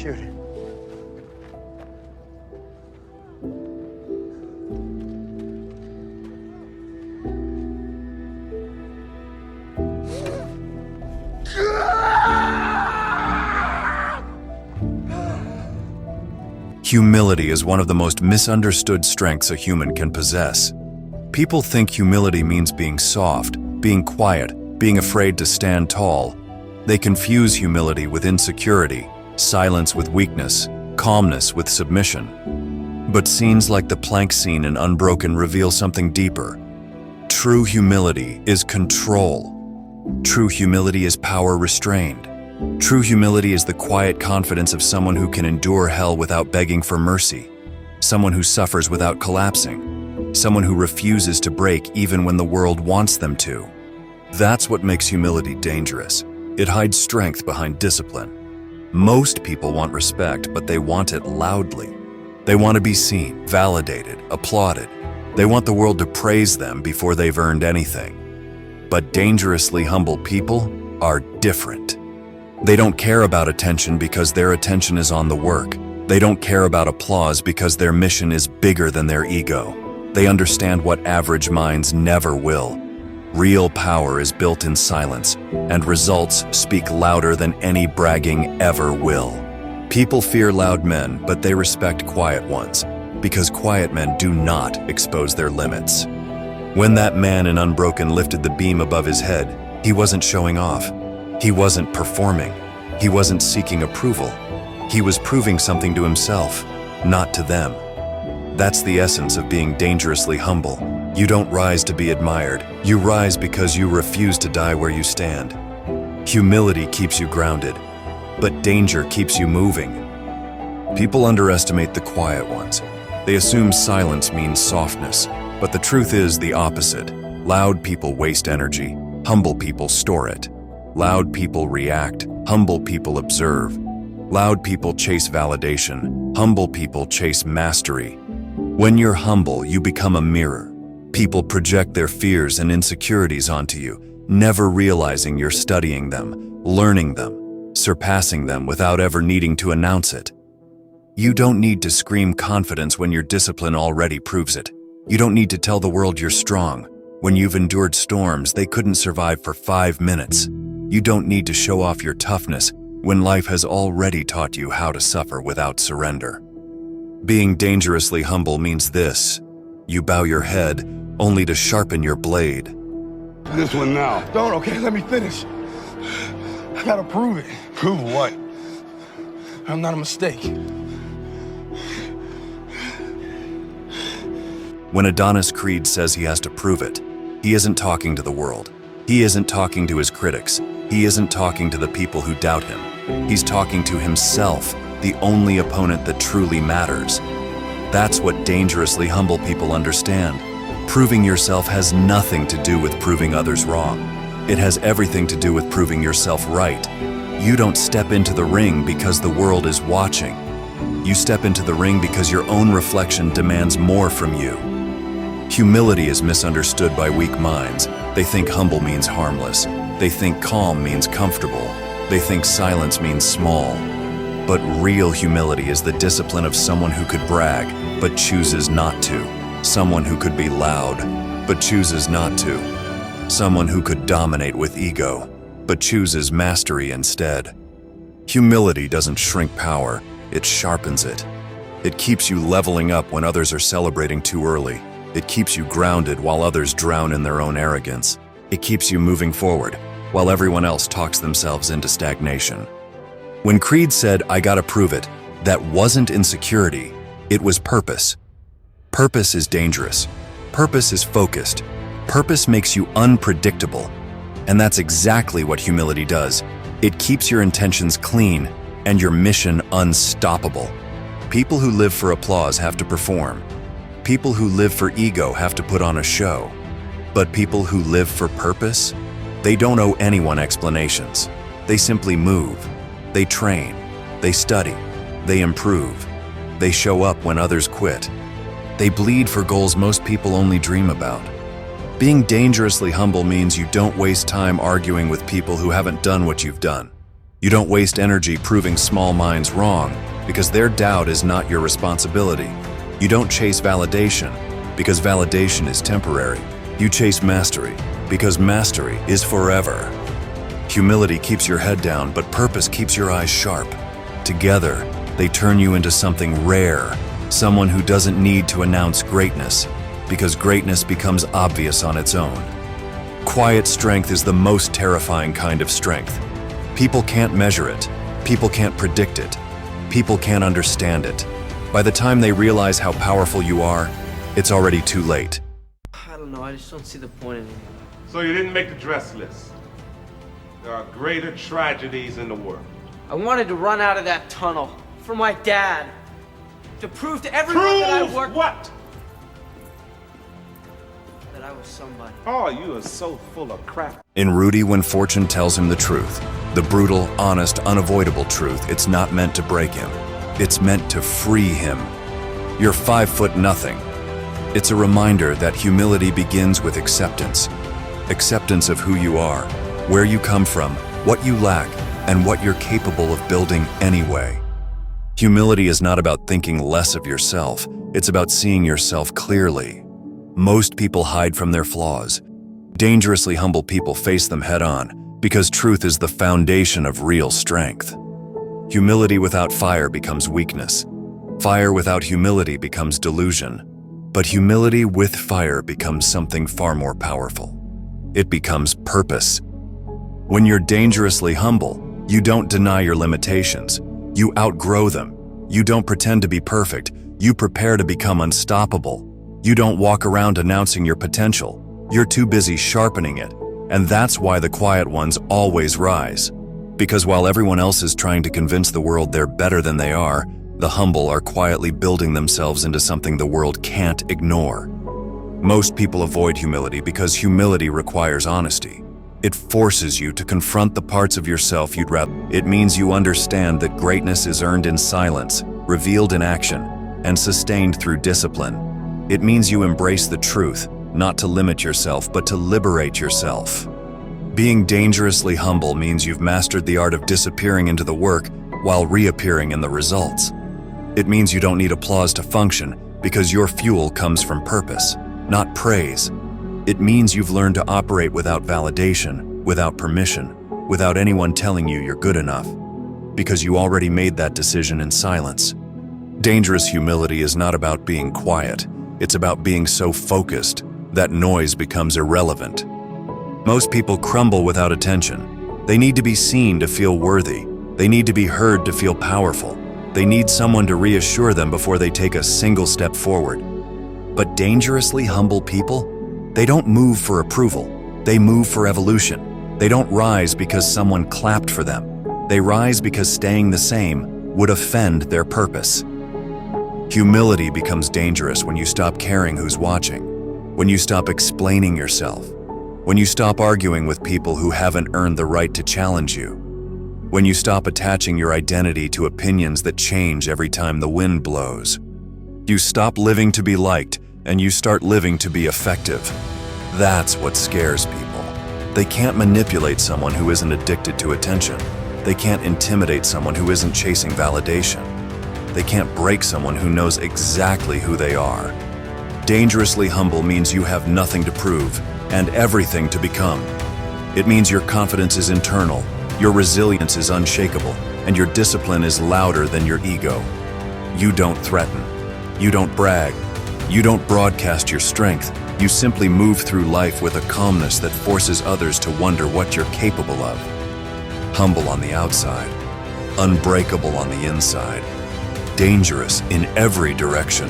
Shoot it. Humility is one of the most misunderstood strengths a human can possess. People think humility means being soft, being quiet, being afraid to stand tall. They confuse humility with insecurity, silence with weakness, calmness with submission. But scenes like the plank scene in Unbroken reveal something deeper. True humility is control. True humility is power restrained. True humility is the quiet confidence of someone who can endure hell without begging for mercy, someone who suffers without collapsing, someone who refuses to break even when the world wants them to. That's what makes humility dangerous. It hides strength behind discipline. Most people want respect, but they want it loudly. They want to be seen, validated, applauded. They want the world to praise them before they've earned anything. But dangerously humble people are different. They don't care about attention because their attention is on the work. They don't care about applause because their mission is bigger than their ego. They understand what average minds never will. Real power is built in silence, and results speak louder than any bragging ever will. People fear loud men, but they respect quiet ones, because quiet men do not expose their limits. When that man in Unbroken lifted the beam above his head, he wasn't showing off. He wasn't performing. He wasn't seeking approval. He was proving something to himself, not to them. That's the essence of being dangerously humble. You don't rise to be admired. You rise because you refuse to die where you stand. Humility keeps you grounded, but danger keeps you moving. People underestimate the quiet ones. They assume silence means softness, but the truth is the opposite. Loud people waste energy. Humble people store it. Loud people react, humble people observe. Loud people chase validation, humble people chase mastery. When you're humble, you become a mirror. People project their fears and insecurities onto you, never realizing you're studying them, learning them, surpassing them without ever needing to announce it. You don't need to scream confidence when your discipline already proves it. You don't need to tell the world you're strong. When you've endured storms they couldn't survive for 5 minutes. You don't need to show off your toughness when life has already taught you how to suffer without surrender. Being dangerously humble means this: you bow your head only to sharpen your blade. This one now. Don't, okay, let me finish. I gotta prove it. Prove what? I'm not a mistake. When Adonis Creed says he has to prove it, he isn't talking to the world. He isn't talking to his critics. He isn't talking to the people who doubt him. He's talking to himself, the only opponent that truly matters. That's what dangerously humble people understand. Proving yourself has nothing to do with proving others wrong. It has everything to do with proving yourself right. You don't step into the ring because the world is watching. You step into the ring because your own reflection demands more from you. Humility is misunderstood by weak minds. They think humble means harmless. They think calm means comfortable. They think silence means small. But real humility is the discipline of someone who could brag, but chooses not to. Someone who could be loud, but chooses not to. Someone who could dominate with ego, but chooses mastery instead. Humility doesn't shrink power, it sharpens it. It keeps you leveling up when others are celebrating too early. It keeps you grounded while others drown in their own arrogance. It keeps you moving forward while everyone else talks themselves into stagnation. When Creed said, "I gotta prove it," that wasn't insecurity, it was purpose. Purpose is dangerous. Purpose is focused. Purpose makes you unpredictable. And that's exactly what humility does. It keeps your intentions clean and your mission unstoppable. People who live for applause have to perform. People who live for ego have to put on a show. But people who live for purpose, they don't owe anyone explanations. They simply move. They train. They study. They improve. They show up when others quit. They bleed for goals most people only dream about. Being dangerously humble means you don't waste time arguing with people who haven't done what you've done. You don't waste energy proving small minds wrong, because their doubt is not your responsibility. You don't chase validation, because validation is temporary. You chase mastery, because mastery is forever. Humility keeps your head down, but purpose keeps your eyes sharp. Together, they turn you into something rare, someone who doesn't need to announce greatness, because greatness becomes obvious on its own. Quiet strength is the most terrifying kind of strength. People can't measure it. People can't predict it. People can't understand it. By the time they realize how powerful you are, it's already too late. I don't know, I just don't see the point anymore. So you didn't make the dress list. There are greater tragedies in the world. I wanted to run out of that tunnel for my dad. To prove to everyone that I worked. What? That I was somebody. Oh, you are so full of crap. In Rudy, when fortune tells him the truth, the brutal, honest, unavoidable truth, it's not meant to break him. It's meant to free him. You're 5 foot nothing. It's a reminder that humility begins with acceptance. Acceptance of who you are, where you come from, what you lack, and what you're capable of building anyway. Humility is not about thinking less of yourself. It's about seeing yourself clearly. Most people hide from their flaws. Dangerously humble people face them head-on, because truth is the foundation of real strength. Humility without fire becomes weakness. Fire without humility becomes delusion. But humility with fire becomes something far more powerful. It becomes purpose. When you're dangerously humble, you don't deny your limitations. You outgrow them. You don't pretend to be perfect. You prepare to become unstoppable. You don't walk around announcing your potential. You're too busy sharpening it. And that's why the quiet ones always rise. Because while everyone else is trying to convince the world they're better than they are, the humble are quietly building themselves into something the world can't ignore. Most people avoid humility because humility requires honesty. It forces you to confront the parts of yourself you'd rather. It means you understand that greatness is earned in silence, revealed in action, and sustained through discipline. It means you embrace the truth, not to limit yourself, but to liberate yourself. Being dangerously humble means you've mastered the art of disappearing into the work while reappearing in the results. It means you don't need applause to function because your fuel comes from purpose, not praise. It means you've learned to operate without validation, without permission, without anyone telling you you're good enough, because you already made that decision in silence. Dangerous humility is not about being quiet. It's about being so focused that noise becomes irrelevant. Most people crumble without attention. They need to be seen to feel worthy. They need to be heard to feel powerful. They need someone to reassure them before they take a single step forward. But dangerously humble people, they don't move for approval. They move for evolution. They don't rise because someone clapped for them. They rise because staying the same would offend their purpose. Humility becomes dangerous when you stop caring who's watching, when you stop explaining yourself, when you stop arguing with people who haven't earned the right to challenge you, when you stop attaching your identity to opinions that change every time the wind blows. You stop living to be liked, and you start living to be effective. That's what scares people. They can't manipulate someone who isn't addicted to attention. They can't intimidate someone who isn't chasing validation. They can't break someone who knows exactly who they are. Dangerously humble means you have nothing to prove and everything to become. It means your confidence is internal, your resilience is unshakable, and your discipline is louder than your ego. You don't threaten. You don't brag. You don't broadcast your strength. You simply move through life with a calmness that forces others to wonder what you're capable of. Humble on the outside, unbreakable on the inside, dangerous in every direction.